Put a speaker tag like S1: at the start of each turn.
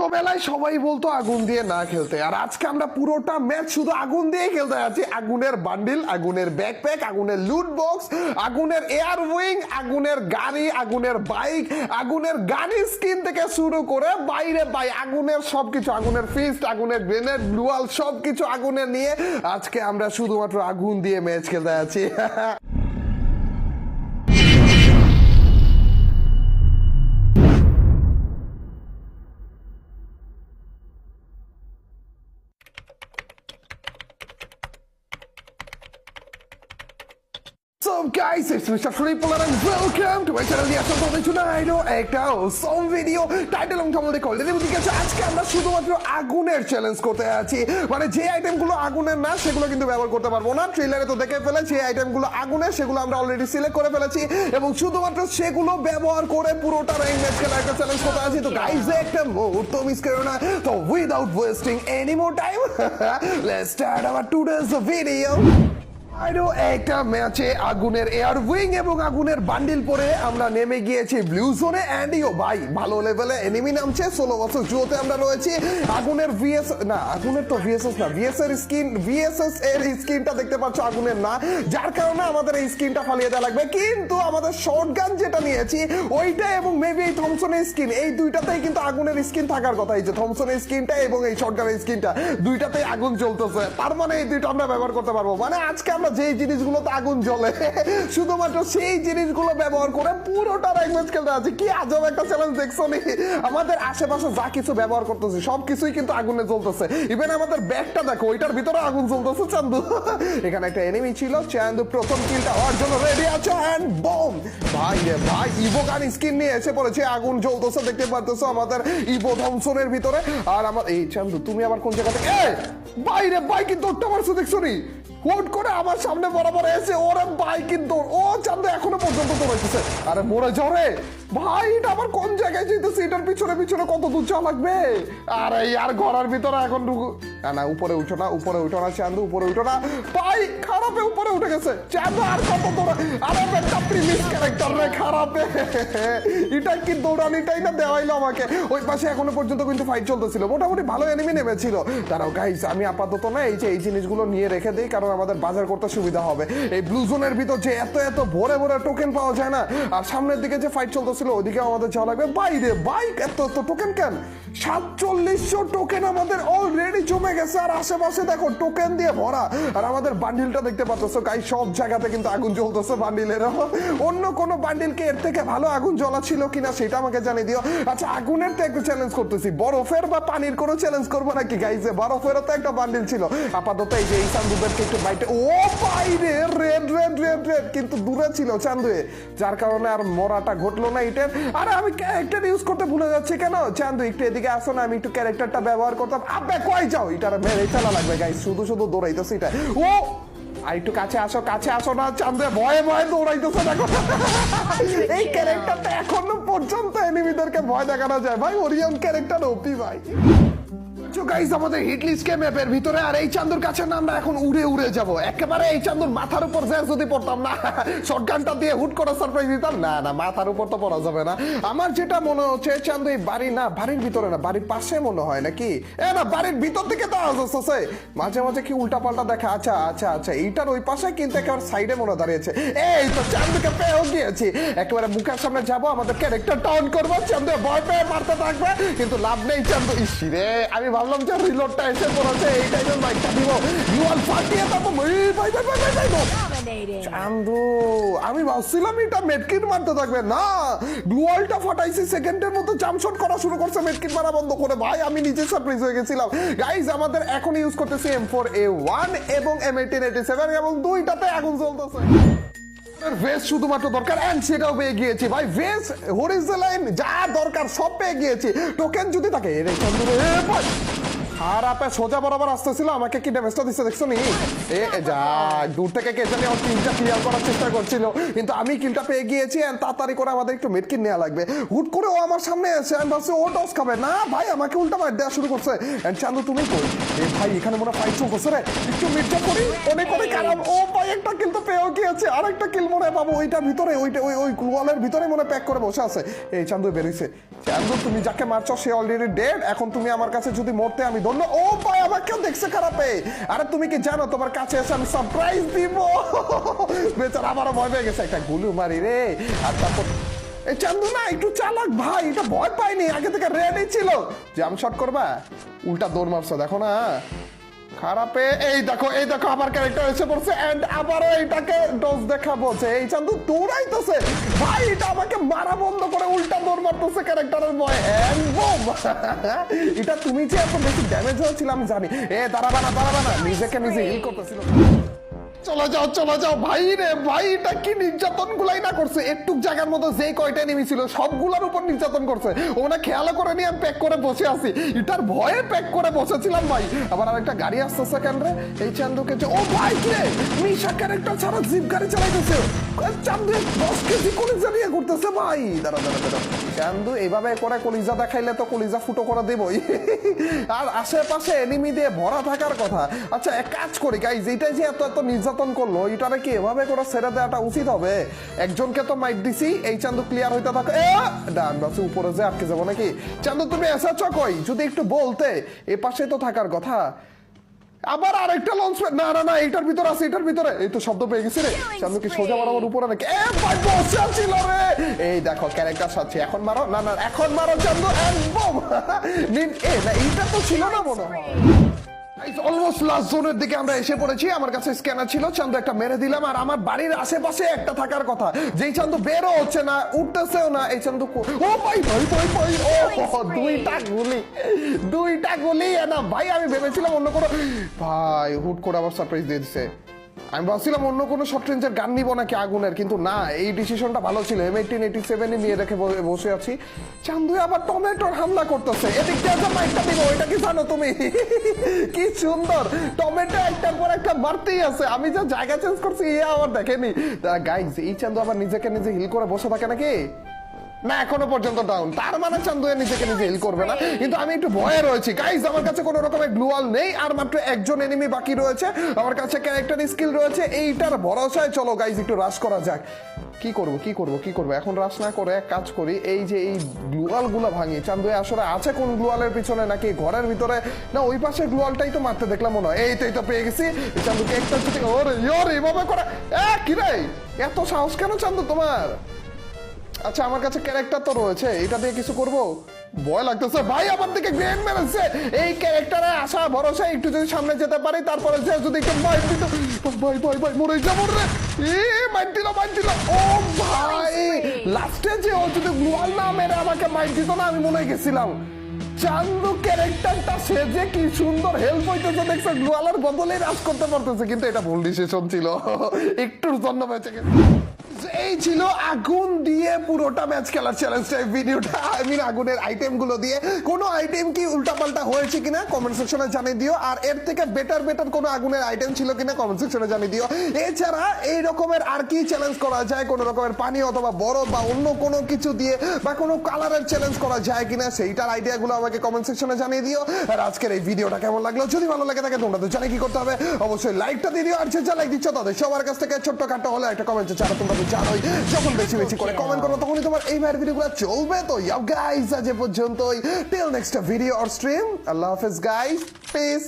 S1: ছোটবেলায় সবাই বলতো আগুন দিয়ে না খেলতে, আর আজকে আমরা পুরোটা ম্যাচ শুধু আগুন দিয়ে খেলতে যাচ্ছি। আগুনের বান্ডিল, আগুনের ব্যাকপ্যাক, আগুনের লুট বক্স, আগুনের এয়ার উইং, আগুনের গাড়ি, আগুনের বাইক, আগুনের গাড়ি স্কিন থেকে শুরু করে বাইরে আগুনের সবকিছু, আগুনের ফিস্ট, আগুনের গ্রেনেড, ব্লুয়াল, সবকিছু আগুনের নিয়ে আজকে আমরা শুধুমাত্র আগুন দিয়ে ম্যাচ খেলতে যাচ্ছি। So guys, it's Mr. Tripolar and welcome to my channel. Yes, I'm going to tonight. একটা awesome video টাইটেল এবং থাম্বনেল দেখে অলরেডি বুঝে গেছো আজকে আমরা শুধুমাত্র আগুনের চ্যালেঞ্জ করতে যাচ্ছি। মানে যে আইটেমগুলো আগুনের না সেগুলো কিন্তু ব্যবহার করতে পারবো না। ট্রেলারে তো দেখে ফেলেছি যে আইটেমগুলো আগুনের, সেগুলো আমরা অলরেডি সিলেক্ট করে ফেলেছি এবং শুধুমাত্র সেগুলো ব্যবহার করে পুরোটা র্যাঙ্ক ম্যাচ খেলা একটা চ্যালেঞ্জ করতে যাচ্ছি। তো গাইস একটা মুহূর্ত মিস করো না। তো without wasting any more time, let's start our today's video. আরো একটা ম্যাচে আগুনের এয়ার উইং এবং আগুনের বান্ডিল পরে আমরা নেমে গিয়েছি ব্লু জোনে। এন্ড ইও ভাই ভালো লেভেলে এনিমি নামছে। 16 বছর জুয়োতে আমরা রয়েছি। আগুনের ভিএস না, আগুনের তো ভিএসএস না, ভিএসএস এর স্কিনটা দেখতে পাচ্ছ আগুনের না, যার কারণে আমাদের এই স্কিনটা ফালিয়ে দেওয়া লাগবে। কিন্তু আমাদের শর্টগান যেটা নিয়েছি ওইটা এবং মেবি এই থমসনের স্কিন, এই দুইটাতেই কিন্তু আগুনের স্কিন থাকার কথা। এই যে থমসনের স্কিনটা এবং এই শর্টগানের স্কিনটা, দুইটাতেই আগুন জ্বলতেছে। তার মানে এই দুইটা আমরা ব্যবহার করতে পারবো। মানে আজকে আমরা যে জিনিসগুলোতে আগুন জ্বলে শুধুমাত্র সেই জিনিসগুলো ব্যবহার করে পুরোটা র্যাঙ্ক ম্যাচ খেলতে আছি। কি আজব একটা চ্যালেঞ্জ দেখছো নি? আমাদের আশেপাশে যা কিছু ব্যবহার করতেছি সবকিছুই কিন্তু আগুনে জ্বলতেছে। ইভেন আমাদের ব্যাগটা দেখো, ওইটার ভিতরে আগুন জ্বলতেছে। চান্দু এখানে একটা এনিমি ছিল, চান্দু প্রথম কিলটা হওয়ার জন্য রেডি আছে। এন্ড বম ভাই রে ভাই, ইভো গান স্কিন নিয়ে এসে পড়েছে। আগুন জ্বলতেছে দেখতে পারতেছো আমাদের ইভো থমসনের ভিতরে। আর আমার এই চান্দু তুমি আবার কোন জায়গা থেকে বাইরে বাইক দৌড়টা মারছো দেখছো নি? হুট করে আমার সামনে বরাবর এসে ওরে বাইকের দৌড়। ও চান্দু এখনো পর্যন্ত দৌড়াইতেছে। আরে মরে যাও রে ভাই, এটা আবার কোন জায়গায় যেতেছে? এটার পিছনে পিছনে কত দূর যাওয়া লাগবে? আরে ইয়ার ঘরের ভিতরে এখন ঢুকু না, উপরে উঠো না, উপরে উঠো না চান্দু, উপরে উঠো না ভাই। খারাপে উপরে উঠে গেছে চান্দু। আর কত দৌড়া? আরে একটা প্রিমিস ক্যারেক্টার রে, খারাপে এটা কি দৌড়ানিটাই না দেওয়াইলো আমাকে। ওই পাশে এখনো পর্যন্ত কিন্তু ফাইট চলতেছিল, মোটামুটি ভালো এনিমি নেমেছিল। দাঁড়াও গাইস, আমি আপাতত না এই যে এই জিনিসগুলো নিয়ে রেখে দিই, কারণ আমাদের বাজার করতে সুবিধা হবে। এই ব্লু জোনের ভিতর যে এত এত ভরে ভরে টোকেন পাওয়া যায় না, আর সামনের দিকে যে ফাইট চলতেছিল ওদিকে আমাদের যাওয়া লাগবে। বাইরে বাইক এত এত টোকেন কেন? 4700 টোকেন আমাদের অলরেডি জমে গেছে। আর আশেপাশে দেখো টোকেন দিয়ে ভরা। আর আমাদের বান্ডিলটা দেখতে পাচ্ছ গাইস, সব জায়গাতে কিন্তু আগুন জ্বলতেছে বান্ডিলের। অন্য কোনো বান্ডিলকে এর থেকে ভালো আগুন জ্বলা ছিল কিনা সেটা আমাকে জানিয়ে দিও। আচ্ছা আগুনের তো একটু চ্যালেঞ্জ করতেছি, বরফের বা পানির কোনো চ্যালেঞ্জ করবো নাকি গাইস? বরফেরও তো একটা বান্ডিল ছিল। আপাতত এই যে এই চান্দুদেরকে একটু বাইটে, ও বাইরে রেড রেড রেড রেড কিন্তু দূরে ছিল চান্দুয়ে, যার কারণে আর মরাটা ঘটলো না এটার। আরে আমি ক্যারেক্টার ইউজ করতে ভুলে যাচ্ছি কেন? চান্দু একটু এদিকে আসো না, আমি একটু ক্যারেক্টারটা ব্যবহার করতাম। আবে কই যাও? এটার মেরে ফেলা লাগবে গাইস, শুধু শুধু দৌড়াইতেছে এটা। ও আর একটু কাছে আসো, কাছে আসো না চান্দু, ভয়ে ভয়ে দৌড়াইতেছে দেখো। এই ক্যারেক্টারটা এখনো পর্যন্ত এনিমিদেরকে ভয় দেখানো যায় ভাই। ওরিয়ন ক্যারেক্টার ওপি ভাই। গাইস আমাদের হিট লিস্টে ম্যাপের ভিতরে, আর এই চান্দুর কাছে না আমরা এখন উড়ে উড়ে যাব একেবারে। এই চান্দুর মাথার উপর যদি পড়তাম না, শটগানটা দিয়ে হুট করে সারপ্রাইজ দিতাম। না না, মাথার উপর তো পড়া যাবে না। আমার যেটা মনে হচ্ছে চান্দু এই বাড়ি না, বাড়ির ভিতরে না, বাড়ির পাশে মনে হয় নাকি? না, বাড়ির ভিতর থেকে তো আওয়াজ আসছে মাঝে মাঝে, কি উল্টা পাল্টা দেখা। আচ্ছা আচ্ছা আচ্ছা, এইটার ওই পাশে কিন্তু একেবারে সাইডে মনে দাঁড়িয়েছে। এই তো চান্দুকে পেয়েও গিয়েছি। একেবারে মুখের সামনে যাবো, আমাদের ক্যারেক্টারটা অন করবো, চান্দু ভয় পেয়ে মারতে থাকবে, কিন্তু লাভ নেই চান্দু। ইসিরে আমি ভাবলাম যে রিলোডটা এসে পড়েছে, এই টাইপের বাইকটা দিব, ইউয়াল ফাটিয়ে তারপর ভাই চান্দু। আমি ভাবছিলাম এটা মেডকিট মারতে থাকবে, না গ্লুয়ালটা ফাটাইছি, সেকেন্ডের মতো জাম্পশট করা শুরু করছে মেডকিট মারা বন্ধ করে। ভাই আমি নিজে সারপ্রাইজ হয়ে গেছিলাম। গাইস আমাদের এখন ইউজ করতেছি M4A1 এবং M1887 এবং দুইটাতে আগুন জ্বলতেছে। ভেস শুধুমাত্র দরকার, এন্ড সেটাও পেয়ে গিয়েছি ভাই। ভেস হরিজন্টাল লাইন যা দরকার সব পেয়ে গিয়েছি। টোকেন যদি থাকে আর আপে সোজা বরাবর আসতেছিল, আমাকে কি ড্যামেজটা দিচ্ছে দেখছো নি? যা দূর থেকে কে জানি আমার কিলটা ক্লিয়ার করার চেষ্টা করছিল, কিন্তু আমি কিলটা পেয়ে গিয়েছি। তাড়াতাড়ি করে আমাদের একটু মেডকিট নেওয়া লাগবে। হুট করে ও আমার সামনে এসে আমি ভাবছি ও টস খাবে না, ভাই আমাকে উল্টা মার দেওয়া শুরু করছে। চান্দু তুমি কই? ভাই এখানে মনে ফাইট চলছে রে, একটু মিটটা করি। অনেক অনেক আরাম। ও ভাই একটা কিল তো পেয়েও গিয়েছে, আর একটা কিল মনে পাবো ওইটার ভিতরে, ওইটা ওই ওয়ালের ভিতরে মনে প্যাক করে বসে আছে। এই চান্দু বেরিয়েছে। চান্দু তুমি যাকে মারছো সে অলরেডি ডেড। এখন তুমি আমার কাছে যদি মরতে আমি ধন্য। ও ভাই আমাকে দেখছে খারাপে। আরে তুমি কি জানো তোমার কাছে এসে আমি সারপ্রাইজ দিব? বেচারা আমারও ভয় পেয়ে গেছে, একটা গুলু মারি রে। আর তারপর এই চান্দু না একটু চালাক ভাই, এটা ভয় পাইনি, আগে থেকে রেডি ছিল। জাম্প শট করবা, উল্টা দৌড় মারছো, দেখো না খারাপে। এই দেখো আমার ক্যারেক্টার এসে পড়ছে, এন্ড আবারও এটাকে ডোজ দেখাবো যে এই চান্দু দৌড়াইতেছে ভাই, এটা আমাকে মারা বন্ধ করে উল্টা দৌড় মারতেছে ক্যারেক্টারের ভয়। And boom. এটা তুমি যে এত বেশি ড্যামেজ হয়েছিল আমি জানি। দাঁড়াবা না, নিজেকে নিজে হিল করতেছিল। চলে যাও ভাই রে ভাই, এটা কি নির্যাতন গুলাই না করছে। একটু জায়গার মতো যে কয়টা নেমে ছিল সবগুলোর উপর নির্যাতন করছে। ওনা খেয়াল করে নিয়ে আমি প্যাক করে বসে আছি, এটার ভয়ে প্যাক করে বসেছিলাম ভাই। আবার আরেকটা গাড়ি আসতেছে কেন রে? এই চান্দুকে ও ভাই রে, মিশা ক্যারেক্টার ছাড়া জিপ গাড়ি চালাইতেছে। চান্দু 10 কেজি কলিজা নিয়ে ঘুরতেছে ভাই। দাঁড়া চান্দু এইভাবে করে কলিজা দেখাইলে তো কলিজা ফুটো করে দেবই। আর আশেপাশে এনিমি দিয়ে ভরা থাকার কথা। আচ্ছা এক কাজ করি গাইজ, এইটা যে এত নির্যাতন করলো এটারে কি এভাবে করে ছেড়ে দেওয়াটা উচিত হবে? একজনকে তো মাইট দিছি, এই চান্দু ক্লিয়ার হইতে থাকে। ডান বাসে উপরে যে আটকে যাবো নাকি? চান্দু তুমি এসেছ কই? যদি একটু বলতে, এ পাশে তো থাকার কথা। আবার আরেকটা লঞ্চ প্যাড। না এটার ভিতর আছে, এটার ভিতরে। এই তো শব্দ পেয়ে গেছি রে। চান্দু কি সোজা বরাবর উপরে নাকি? ভাই বসে ছিল রে। এই দেখো ক্যারেক্টার সাথে এখন মারো। না এখন মারো চান্দু, একদম। না এইটা তো ছিল না মনে হয়। অলমোস্ট লাস্ট জোনের দিকে আমরা এসে পড়েছি। আমার কাছে স্ক্যানার ছিল, চান্দু একটা মেরে দিলাম। আর আমার বাড়ির আশেপাশে একটা থাকার কথা, যেই চান্দু বেরো হচ্ছে না, উঠতেছেও না। এই চান্দু ও ভাই ও দুইটা গুলি না ভাই। আমি ভেবেছিলাম অন্য কোনো ভাই হুট করে আবার সারপ্রাইজ দিয়ে দিচ্ছে। আমি ভাবছিলাম অন্য কোনো শর্ট রেঞ্জের গান নিবো নাকি আগুনের, কিন্তু না, এই ডিসিশনটা ভালো ছিল। M1887 নিয়ে রেখে বসে আছি। চান্দু আবার টমেটোর হামলা করতেছে। এদিক দিয়ে মাইকটা দিব, এটা কি জানো তুমি? কি সুন্দর টমেটো একটার পর একটা বাড়তেই আছে। আমি যে জায়গা চেঞ্জ করছি আবার দেখেনি। গাইজ এই চান্দু আবার নিজেকে নিজে হিল করে বসে থাকে নাকি? না এখনো পর্যন্ত ডাউন, তার মানে চান্দু নিজেকে নিজে হিল করবে না। কিন্তু আমি একটু ভয়ে রয়েছি গাইজ। আমার কাছে কোনো রকমের গ্লুয়াল নেই, আর মাত্র একজন এনিমি বাকি রয়েছে। আমার কাছে ক্যারেক্টার স্কিল রয়েছে, এইটার ভরসায় চলো গাইজ একটু রাশ করা যাক। কি করবো এখন? রাশ না করে এক কাজ করি, এই যে এই গ্লুয়াল গুলা ভাঙি। চান্দু আসলে আছে কোন গ্লুয়ালের পিছনে, নাকি ঘরের ভিতরে? না ওই পাশে গ্লুয়ালটাই তো মারতে দেখলাম মনে হয়। এই তো পেয়ে গেছি। চান্দুকে একটা ওরে এভাবে করে। কি রে, এত সাহস কেন চান্দু তোমার? আচ্ছা আমার কাছে ক্যারেক্টার তো রয়েছে, এটা দিয়ে কিছু করব? ভয় লাগতেছে ভাই, আমার দিকে গ্রেন মেরেছে। এই ক্যারেক্টারে আশা ভরসা একটু যদি সামনে যেতে পারি, তারপরে যে যদি একটু মাইট দিত। ভাই মরে যাবো রে। মাইট দিল। ও ভাই লাস্টে যে ও যদি গ্লুয়াল না মেরে আমাকে মাইট দিত না, আমি মনে গেছিলাম। চান্দু ক্যারেক্টারটা সে যে কি সুন্দর হেল্প হইতেছে দেখছো, গ্লুয়ালের বদলে রাজ করতে পারতেছে। কিন্তু এটা ভুল ডিসিশন ছিল, একটুর জন্য বেঁচে গেছে। এই ছিল আগুন দিয়ে পুরোটা ম্যাচ খেলার চ্যালেঞ্জটা, ভিডিওটা। আগুনের আইটেম গুলো দিয়ে কোনো আইটেম কি উল্টাপাল্টা হয়েছে কিনা কমেন্ট সেকশনে জানিয়ে দিও। আর এর থেকে বেটার কোনো আগুনের আইটেম ছিল কিনা কমেন্ট সেকশনে জানিয়ে দিও। এছাড়া এই রকমের আর কি চ্যালেঞ্জ করা যায়, কোনো রকমের পানি অথবা বরফ বা অন্য কোনো কিছু দিয়ে, বা কোনো কালারের চ্যালেঞ্জ করা যায় কিনা, সেইটার আইডিয়া গুলো আমাকে কমেন্ট সেকশনে জানিয়ে দিও। আর আজকের এই ভিডিওটা কেমন লাগলো, যদি ভালো লাগে থাকে তোমরা তো জানে কি করতে হবে, অবশ্যই লাইকটা দিয়ে দিও। আর যে যা লাইক দিচ্ছ তাদের সবার কাছ থেকে ছোট্ট খাটো হলে একটা কমেন্ট ছাড়া তোমরা জানোই, যখন বেশি করে কমেন্ট করো তখনই তোমার এই ভাইয়ের ভিডিওগুলো চলবে। তো গাইস আজ এ পর্যন্তই, till next video or stream, আল্লাহ হাফেজ গাইস, পিস।